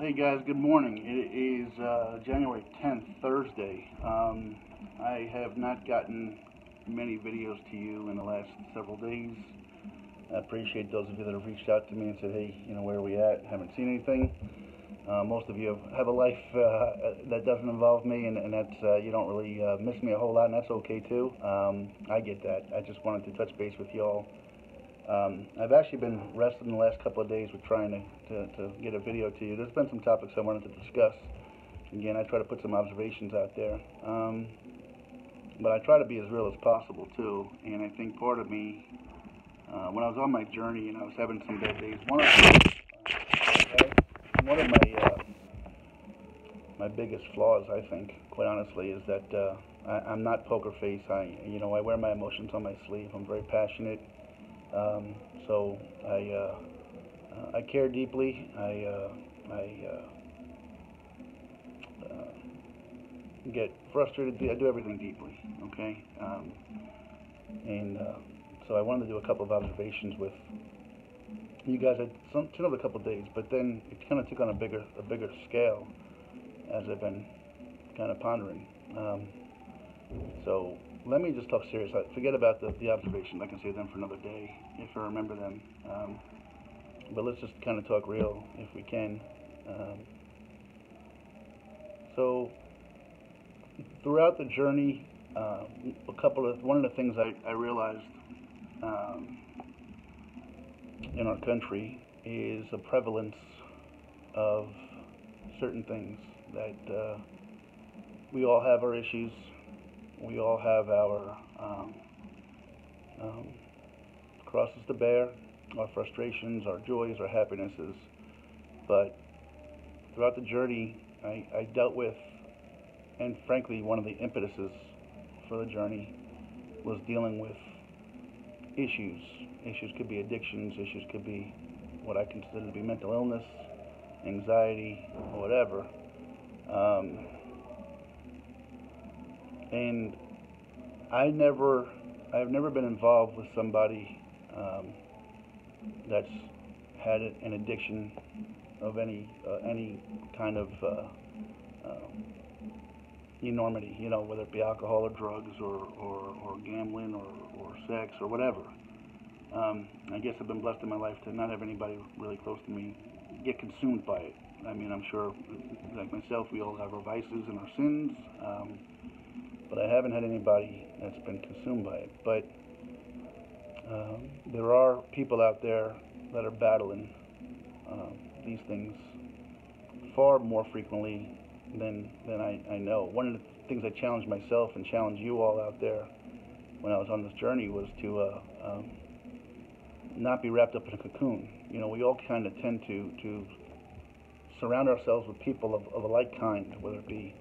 Hey guys, good morning. It is January 10th, Thursday. I have not gotten many videos to you in the last several days. I appreciate those of you that have reached out to me and said, hey, where are we at? Haven't seen anything. Most of you have a life that doesn't involve me, and that's you don't really miss me a whole lot, and that's okay too. I get that. I just wanted to touch base with y'all. I've actually been wrestling the last couple of days with trying to get a video to you. There's been some topics I wanted to discuss. Again, I try to put some observations out there. But I try to be as real as possible, too. And I think part of me, when I was on my journey and I was having some bad days, one of my biggest flaws, I think, quite honestly, is that I'm not poker face. I wear my emotions on my sleeve. I'm very passionate. So I care deeply. I get frustrated. I do everything deeply. Okay, and so I wanted to do a couple of observations with you guys. I took over a couple of days, but then it kind of took on a bigger scale as I've been kind of pondering. So let me just talk serious. Forget about the observations. I can save them for another day if I remember them. But let's just kind of talk real if we can. So throughout the journey, one of the things I realized in our country is a prevalence of certain things that we all have our issues. We all have our crosses to bear, our frustrations, our joys, our happinesses. But throughout the journey, I dealt with, and frankly, one of the impetuses for the journey was dealing with issues. Issues could be addictions, issues could be what I consider to be mental illness, anxiety, or whatever. And I've never been involved with somebody that's had an addiction of any kind of enormity, whether it be alcohol or drugs or gambling or sex or whatever. I guess I've been blessed in my life to not have anybody really close to me get consumed by it. I mean, I'm sure, like myself, we all have our vices and our sins. But I haven't had anybody that's been consumed by it. But there are people out there that are battling these things far more frequently than I know. One of the things I challenged myself and challenged you all out there when I was on this journey was to not be wrapped up in a cocoon. We all kind of tend to surround ourselves with people of a like kind, whether it be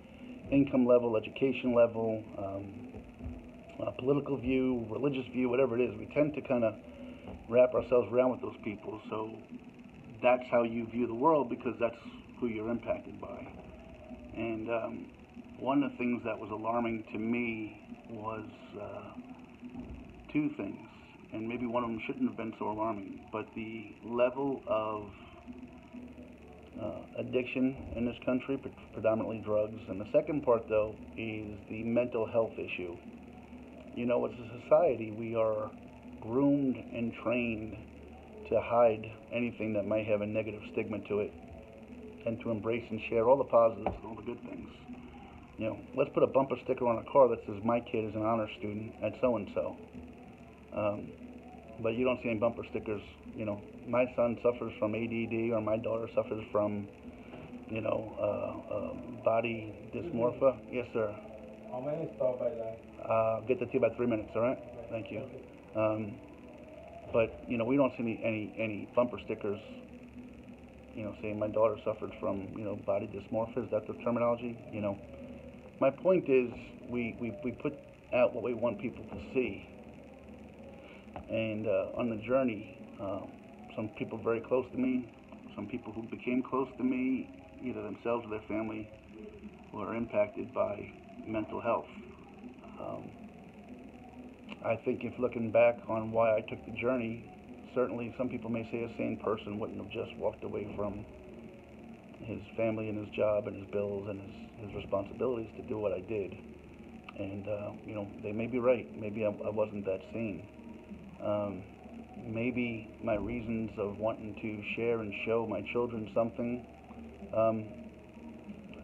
income level, education level, political view, religious view, whatever it is. We tend to kind of wrap ourselves around with those people. So that's how you view the world because that's who you're impacted by. And one of the things that was alarming to me was two things. And maybe one of them shouldn't have been so alarming, but the level of addiction in this country, predominantly drugs. And the second part, though, is the mental health issue. As a society, we are groomed and trained to hide anything that might have a negative stigma to it and to embrace and share all the positives and all the good things. Let's put a bumper sticker on a car that says, my kid is an honor student at so-and-so. But you don't see any bumper stickers, my son suffers from ADD or my daughter suffers from, body dysmorphia. Yes, sir. How many stop by that? Get that to you about 3 minutes, all right? Thank you. But, we don't see any bumper stickers, saying my daughter suffered from, body dysmorphia. Is that the terminology? My point is we put out what we want people to see. And on the journey, some people very close to me, some people who became close to me, either themselves or their family, were impacted by mental health. I think if looking back on why I took the journey, certainly some people may say a sane person wouldn't have just walked away from his family and his job and his bills and his responsibilities to do what I did. And, they may be right. Maybe I wasn't that sane. Maybe my reasons of wanting to share and show my children something,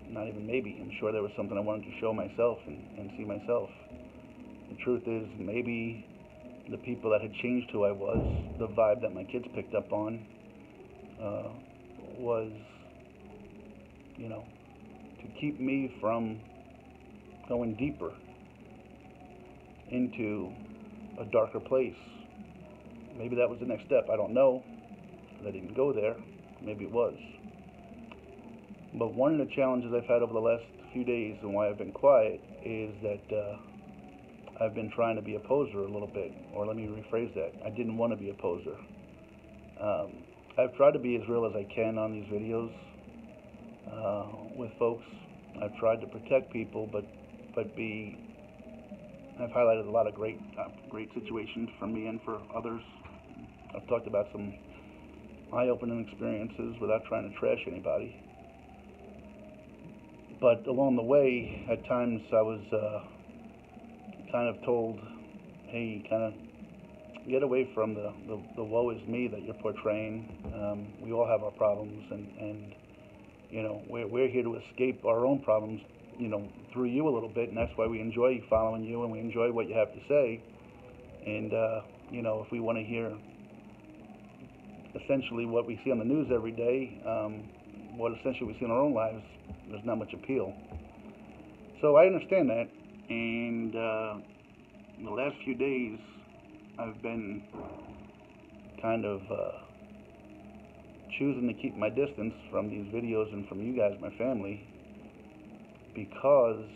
not even maybe, I'm sure there was something I wanted to show myself and see myself. The truth is, maybe the people that had changed who I was, the vibe that my kids picked up on, was, to keep me from going deeper into a darker place. Maybe that was the next step. I don't know. I didn't go there. Maybe it was. But one of the challenges I've had over the last few days and why I've been quiet is that I've been trying to be a poser a little bit. Or let me rephrase that. I didn't want to be a poser. I've tried to be as real as I can on these videos with folks. I've tried to protect people, but I've highlighted a lot of great situations for me and for others. I've talked about some eye-opening experiences without trying to trash anybody. But along the way, at times I was kind of told, hey, kind of get away from the woe is me that you're portraying. We all have our problems, and we're here to escape our own problems, through you a little bit, and that's why we enjoy following you and we enjoy what you have to say. And if we want to hear essentially what we see on the news every day, what essentially we see in our own lives, there's not much appeal. So I understand that, and in the last few days I've been kind of choosing to keep my distance from these videos and from you guys, my family, because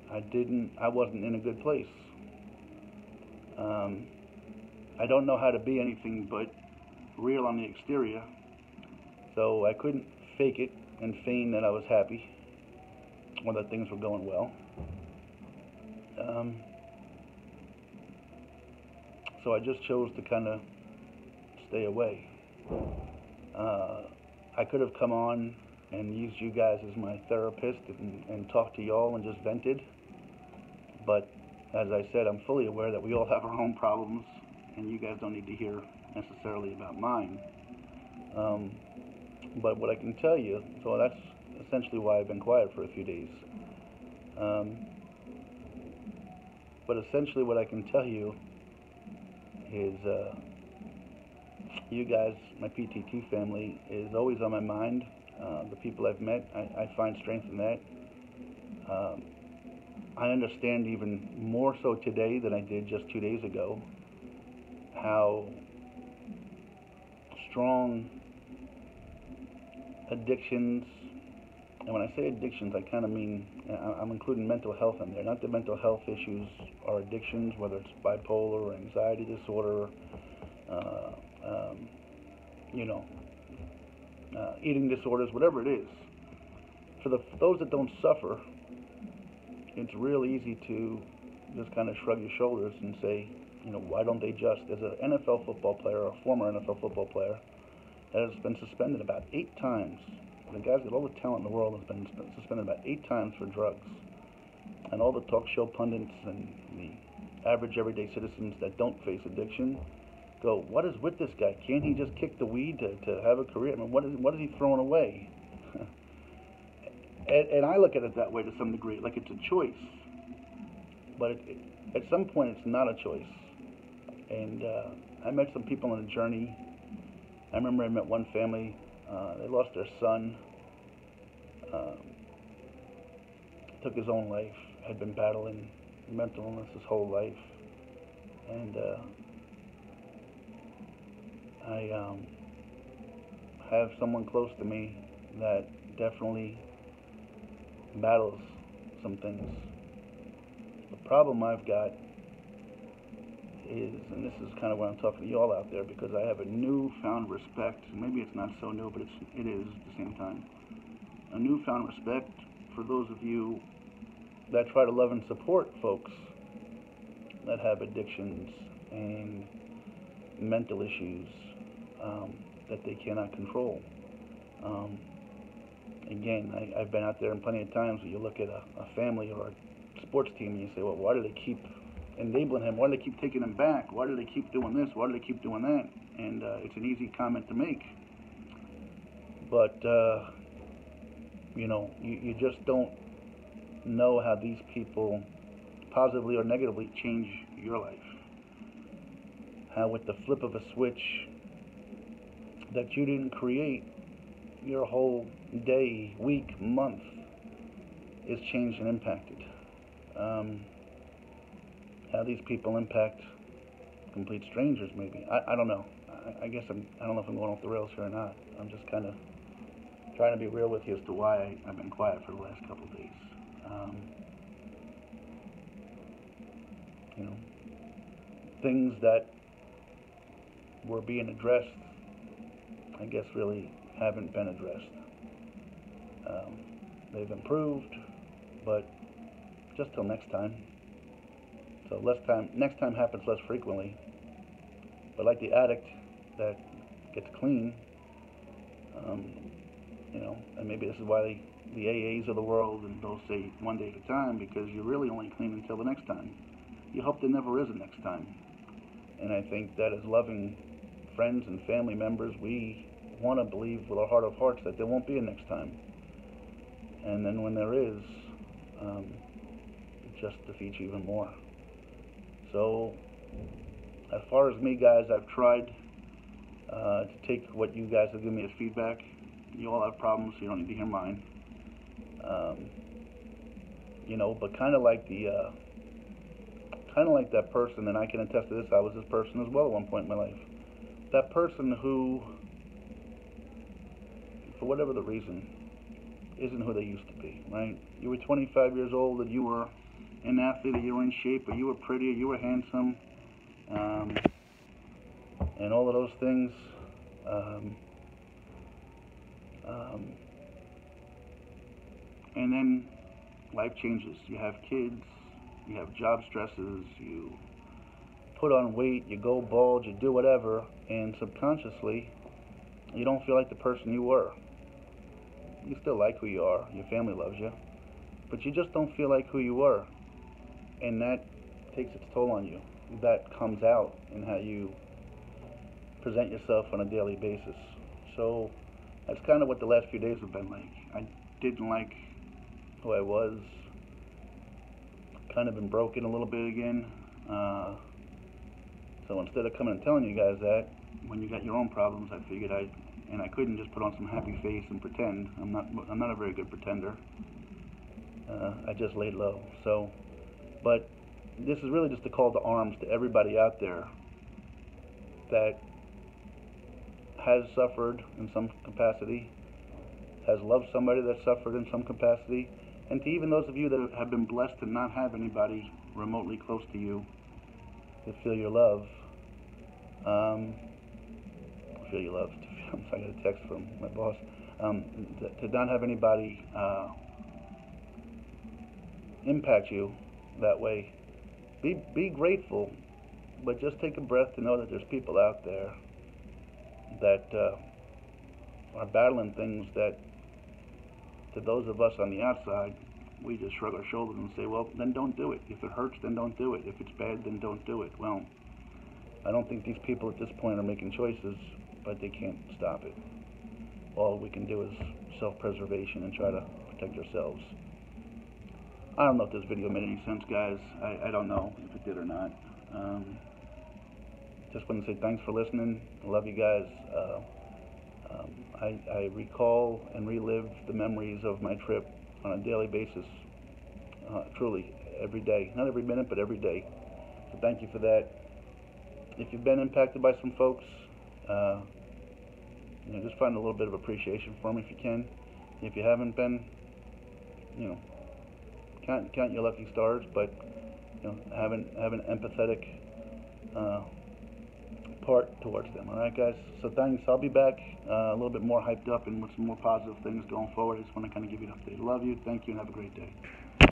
I wasn't in a good place. I don't know how to be anything but real on the exterior, so I couldn't fake it and feign that I was happy or that things were going well. So I just chose to kind of stay away. I could have come on and used you guys as my therapist and talked to y'all and just vented, but as I said, I'm fully aware that we all have our own problems, and you guys don't need to hear necessarily about mine. But what I can tell you, so that's essentially why I've been quiet for a few days. But essentially what I can tell you is you guys, my PTT family, is always on my mind. The people I've met, I find strength in that. I understand even more so today than I did just 2 days ago how strong addictions, and when I say addictions, I kind of mean, I'm including mental health in there. Not that mental health issues are addictions, whether it's bipolar or anxiety disorder, eating disorders, whatever it is. For those that don't suffer, it's real easy to just kind of shrug your shoulders and say, why don't they just? There's an NFL football player, or a former NFL football player, that has been suspended about 8 times. The guy's got all the talent in the world, has been suspended about 8 times for drugs. And all the talk show pundits and the average everyday citizens that don't face addiction go, what is with this guy? Can't he just kick the weed to have a career? I mean, what is he throwing away? and I look at it that way to some degree, like it's a choice. But at some point, it's not a choice. And I met some people on a journey. I remember I met one family. They lost their son. Took his own life. Had been battling mental illness his whole life. And I have someone close to me that definitely battles some things. The problem I've got is, and this is kind of why I'm talking to you all out there, because I have a newfound respect. Maybe it's not so new, but it is at the same time. A newfound respect for those of you that try to love and support folks that have addictions and mental issues that they cannot control. again, I've been out there and plenty of times where you look at a family or a sports team and you say, well, why do they keep enabling him? Why do they keep taking him back? Why do they keep doing this? Why do they keep doing that? And it's an easy comment to make. But, you just don't know how these people positively or negatively change your life. How with the flip of a switch that you didn't create, your whole day, week, month is changed and impacted. How these people impact complete strangers, maybe. I don't know. I guess I don't know if I'm going off the rails here or not. I'm just kind of trying to be real with you as to why I've been quiet for the last couple of days. Things that were being addressed, I guess, really haven't been addressed. They've improved, but just till next time. So next time happens less frequently. But like the addict that gets clean, and maybe this is why the AAs of the world and they'll say one day at a time, because you're really only clean until the next time. You hope there never is a next time. And I think that as loving friends and family members, we want to believe with our heart of hearts that there won't be a next time. And then when there is, it just defeats you even more. So, as far as me, guys, I've tried to take what you guys have given me as feedback. You all have problems, so you don't need to hear mine. But kind of like that person, and I can attest to this, I was this person as well at one point in my life. That person who, for whatever the reason, isn't who they used to be, right? You were 25 years old and you were an athlete, or you were in shape, or you were pretty, or you were handsome, and all of those things. And then life changes. You have kids, you have job stresses, you put on weight, you go bald, you do whatever, and subconsciously, you don't feel like the person you were. You still like who you are, your family loves you, but you just don't feel like who you were, and that takes its toll on you. That comes out in how you present yourself on a daily basis. So that's kind of what the last few days have been like. I didn't like who I was, kind of been broken a little bit again. So instead of coming and telling you guys that, when you got your own problems, I figured I couldn't just put on some happy face and pretend. I'm not a very good pretender. I just laid low. So, but this is really just a call to arms to everybody out there that has suffered in some capacity, has loved somebody that suffered in some capacity, and to even those of you that have been blessed to not have anybody remotely close to you to feel your love. Feel your love. I got a text from my boss. To not have anybody impact you that way. Be grateful, but just take a breath to know that there's people out there that are battling things that, to those of us on the outside, we just shrug our shoulders and say, well, then don't do it. If it hurts, then don't do it. If it's bad, then don't do it. Well, I don't think these people at this point are making choices, but they can't stop it. All we can do is self-preservation and try to protect ourselves. I don't know if this video made any sense, guys. I don't know if it did or not. Just want to say thanks for listening. I love you guys. I recall and relive the memories of my trip on a daily basis, truly, every day. Not every minute, but every day. So thank you for that. If you've been impacted by some folks, just find a little bit of appreciation for them if you can. If you haven't been, count your lucky stars, but have an empathetic part towards them. All right, guys. So thanks. I'll be back a little bit more hyped up and with some more positive things going forward. I just want to kind of give you an update. I love you. Thank you, and have a great day.